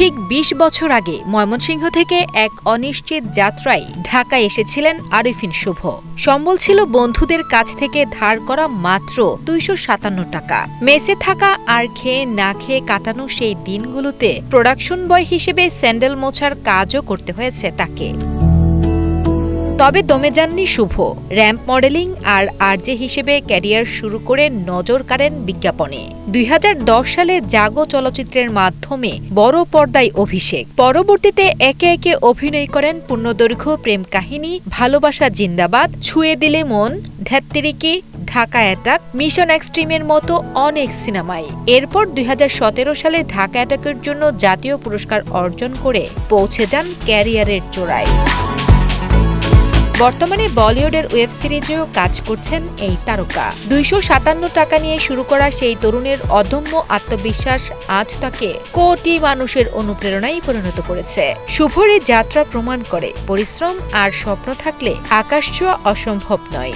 ঠিক ২০ বছর আগে ময়মনসিংহ থেকে এক অনিশ্চিত যাত্রায় ঢাকায় এসেছিলেন আরিফিন শুভ। সম্বল ছিল বন্ধুদের কাছ থেকে ধার করা মাত্র ২৫৭ টাকা। মেসে থাকা আর খেয়ে না খেয়ে কাটানো সেই দিনগুলোতে প্রোডাকশন বয় হিসেবে স্যান্ডেল মোছার কাজও করতে হয়েছে তাকে। তবে দমে যাননি শুভ। র্যাম্প মডেলিং আর আরজে হিসেবে ক্যারিয়ার শুরু করে নজর কাড়েন বিজ্ঞাপনে। ২০১০ সালে জাগো চলচ্চিত্রের মাধ্যমে বড় পর্দায় অভিষেক। পরবর্তীতে একে একে অভিনয় করেন পূর্ণদৈর্ঘ্য প্রেম কাহিনী, ভালোবাসা জিন্দাবাদ, ছুঁয়ে দিলে মন, ধ্যাত্তেরিকি, ঢাকা অ্যাটাক, মিশন এক্সট্রিমের মতো অনেক সিনেমায়। এরপর ২০১৭ সালে ঢাকা অ্যাটাকের জন্য জাতীয় পুরস্কার অর্জন করে পৌঁছে যান ক্যারিয়ারের চূড়ায়। বর্তমানে বলিউডের ওয়েব সিরিজেও কাজ করছেন এই তারকা। ২৫৭ টাকা নিয়ে শুরু করা সেই তরুণের অদম্য আত্মবিশ্বাস আজ তাকে কোটি মানুষের অনুপ্রেরণায় পরিণত করেছে। শুভর এই যাত্রা প্রমাণ করে পরিশ্রম আর স্বপ্ন থাকলে আকাশ ছোঁয়া অসম্ভব নয়।